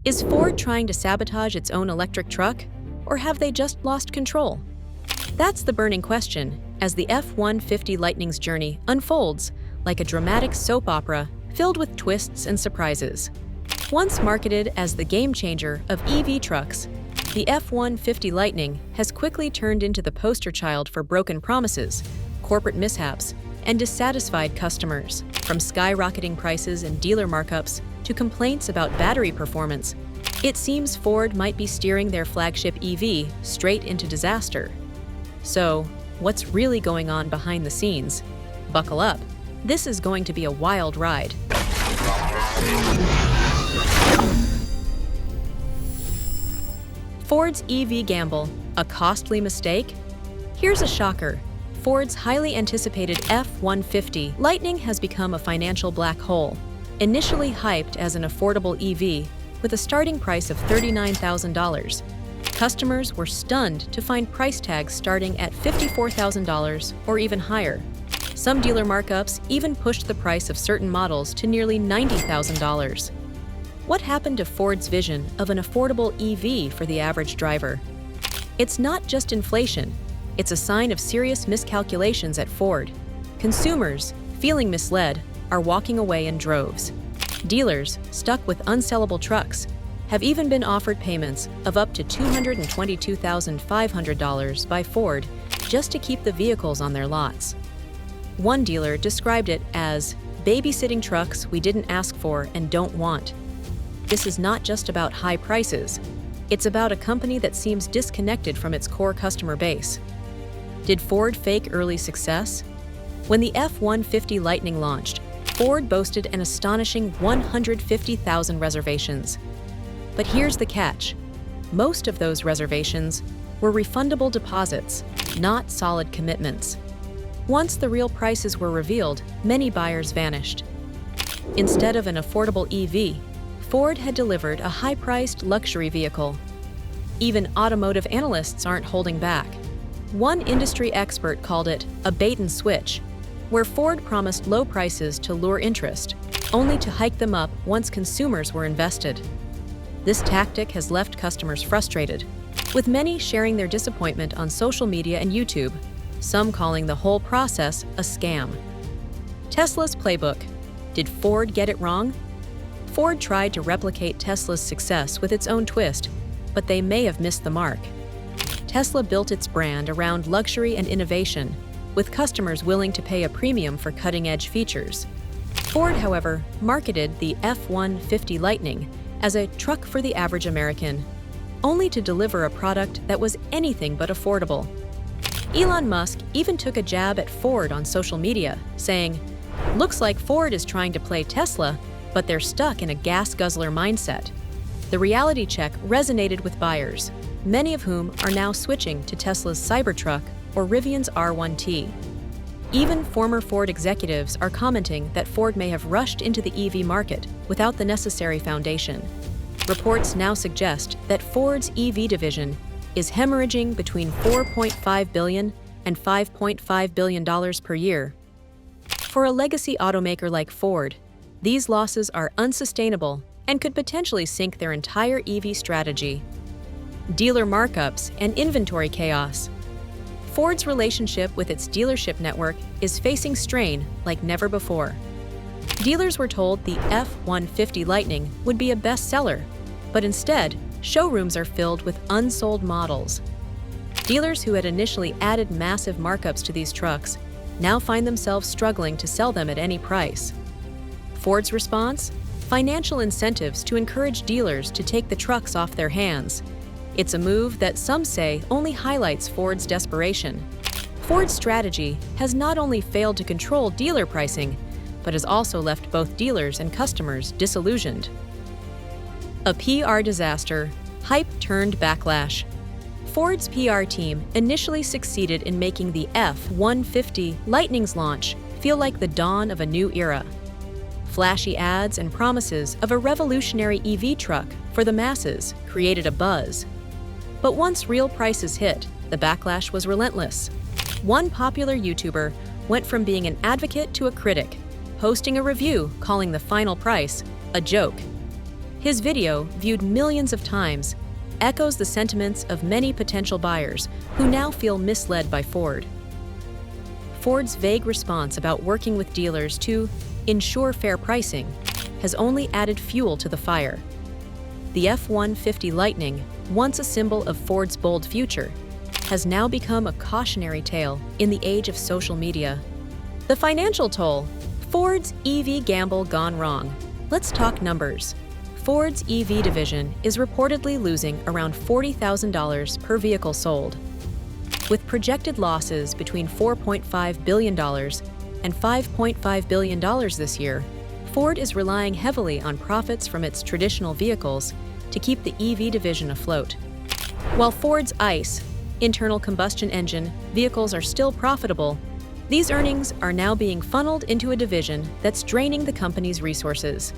Is Ford trying to sabotage its own electric truck, or have they just lost control? That's the burning question as the F-150 Lightning's journey unfolds like a dramatic soap opera filled with twists and surprises. Once marketed as the game-changer of EV trucks, the F-150 Lightning has quickly turned into the poster child for broken promises, corporate mishaps, and dissatisfied customers. From skyrocketing prices and dealer markups to complaints about battery performance, it seems Ford might be steering their flagship EV straight into disaster. So, what's really going on behind the scenes? Buckle up. This is going to be a wild ride. Ford's EV gamble, a costly mistake? Here's a shocker. Ford's highly anticipated F-150 Lightning has become a financial black hole. Initially hyped as an affordable EV with a starting price of $39,000, customers were stunned to find price tags starting at $54,000 or even higher. Some dealer markups even pushed the price of certain models to nearly $90,000. What happened to Ford's vision of an affordable EV for the average driver? It's not just inflation, it's a sign of serious miscalculations at Ford. Consumers, feeling misled, are walking away in droves. Dealers, stuck with unsellable trucks, have even been offered payments of up to $222,500 by Ford just to keep the vehicles on their lots. One dealer described it as babysitting trucks we didn't ask for and don't want. This is not just about high prices. It's about a company that seems disconnected from its core customer base. Did Ford fake early success? When the F-150 Lightning launched, Ford boasted an astonishing 150,000 reservations. But here's the catch. Most of those reservations were refundable deposits, not solid commitments. Once the real prices were revealed, many buyers vanished. Instead of an affordable EV, Ford had delivered a high-priced luxury vehicle. Even automotive analysts aren't holding back. One industry expert called it a bait and switch, where Ford promised low prices to lure interest, only to hike them up once consumers were invested. This tactic has left customers frustrated, with many sharing their disappointment on social media and YouTube, some calling the whole process a scam. Tesla's playbook. Did Ford get it wrong? Ford tried to replicate Tesla's success with its own twist, but they may have missed the mark. Tesla built its brand around luxury and innovation, with customers willing to pay a premium for cutting-edge features. Ford, however, marketed the F-150 Lightning as a truck for the average American, only to deliver a product that was anything but affordable. Elon Musk even took a jab at Ford on social media, saying, "Looks like Ford is trying to play Tesla, but they're stuck in a gas guzzler mindset." The reality check resonated with buyers, many of whom are now switching to Tesla's Cybertruck or Rivian's R1T. Even former Ford executives are commenting that Ford may have rushed into the EV market without the necessary foundation. Reports now suggest that Ford's EV division is hemorrhaging between $4.5 billion and $5.5 billion per year. For a legacy automaker like Ford, these losses are unsustainable and could potentially sink their entire EV strategy. Dealer markups and inventory chaos. Ford's relationship with its dealership network is facing strain like never before. Dealers were told the F-150 Lightning would be a bestseller, but instead, showrooms are filled with unsold models. Dealers who had initially added massive markups to these trucks now find themselves struggling to sell them at any price. Ford's response? Financial incentives to encourage dealers to take the trucks off their hands. It's a move that some say only highlights Ford's desperation. Ford's strategy has not only failed to control dealer pricing, but has also left both dealers and customers disillusioned. A PR disaster, hype turned backlash. Ford's PR team initially succeeded in making the F-150 Lightning's launch feel like the dawn of a new era. Flashy ads and promises of a revolutionary EV truck for the masses created a buzz. But once real prices hit, the backlash was relentless. One popular YouTuber went from being an advocate to a critic, posting a review calling the final price a joke. His video, viewed millions of times, echoes the sentiments of many potential buyers who now feel misled by Ford. Ford's vague response about working with dealers to ensure fair pricing has only added fuel to the fire. The F-150 Lightning, once a symbol of Ford's bold future, has now become a cautionary tale in the age of social media. The financial toll. Ford's EV gamble gone wrong. Let's talk numbers. Ford's EV division is reportedly losing around $40,000 per vehicle sold. With projected losses between $4.5 billion and $5.5 billion this year, Ford is relying heavily on profits from its traditional vehicles to keep the EV division afloat. While Ford's ICE, internal combustion engine, vehicles are still profitable, these earnings are now being funneled into a division that's draining the company's resources.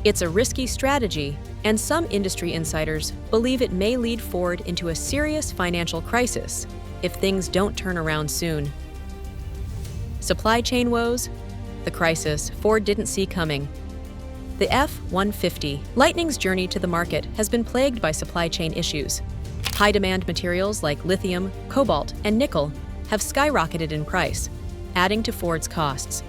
It's a risky strategy, and some industry insiders believe it may lead Ford into a serious financial crisis if things don't turn around soon. Supply chain woes, the crisis Ford didn't see coming. The F-150 Lightning's journey to the market has been plagued by supply chain issues. High-demand materials like lithium, cobalt, and nickel have skyrocketed in price, adding to Ford's costs.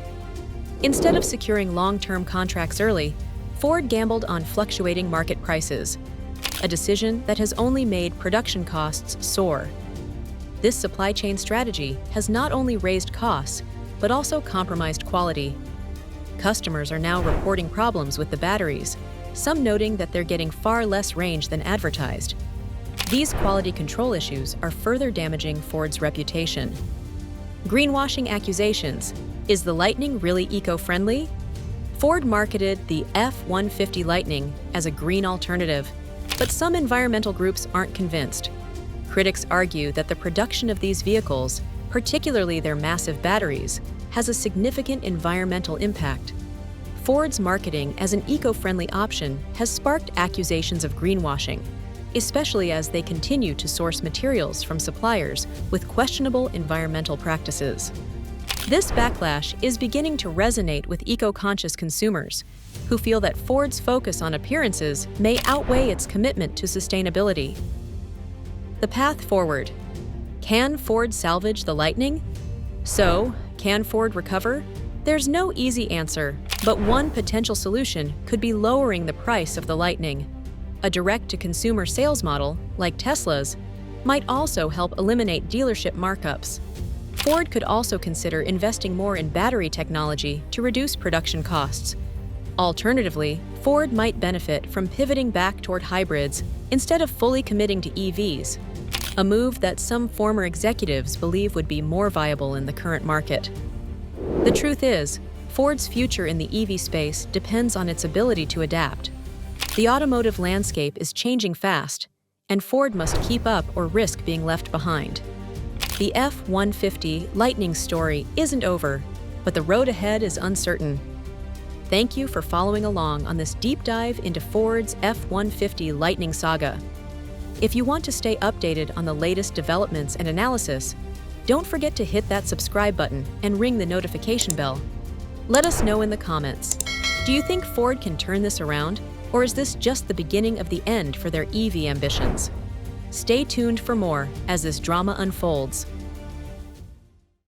Instead of securing long-term contracts early, Ford gambled on fluctuating market prices, a decision that has only made production costs soar. This supply chain strategy has not only raised costs, but also compromised quality. Customers are now reporting problems with the batteries, some noting that they're getting far less range than advertised. These quality control issues are further damaging Ford's reputation. Greenwashing accusations. Is the Lightning really eco-friendly? Ford marketed the F-150 Lightning as a green alternative, but some environmental groups aren't convinced. Critics argue that the production of these vehicles, particularly their massive batteries, has a significant environmental impact. Ford's marketing as an eco-friendly option has sparked accusations of greenwashing, especially as they continue to source materials from suppliers with questionable environmental practices. This backlash is beginning to resonate with eco-conscious consumers, who feel that Ford's focus on appearances may outweigh its commitment to sustainability. The path forward. Can Ford salvage the Lightning? So, can Ford recover? There's no easy answer, but one potential solution could be lowering the price of the Lightning. A direct-to-consumer sales model, like Tesla's, might also help eliminate dealership markups. Ford could also consider investing more in battery technology to reduce production costs. Alternatively, Ford might benefit from pivoting back toward hybrids instead of fully committing to EVs, a move that some former executives believe would be more viable in the current market. The truth is, Ford's future in the EV space depends on its ability to adapt. The automotive landscape is changing fast, and Ford must keep up or risk being left behind. The F-150 Lightning story isn't over, but the road ahead is uncertain. Thank you for following along on this deep dive into Ford's F-150 Lightning saga. If you want to stay updated on the latest developments and analysis, don't forget to hit that subscribe button and ring the notification bell. Let us know in the comments. Do you think Ford can turn this around? Or is this just the beginning of the end for their EV ambitions? Stay tuned for more as this drama unfolds.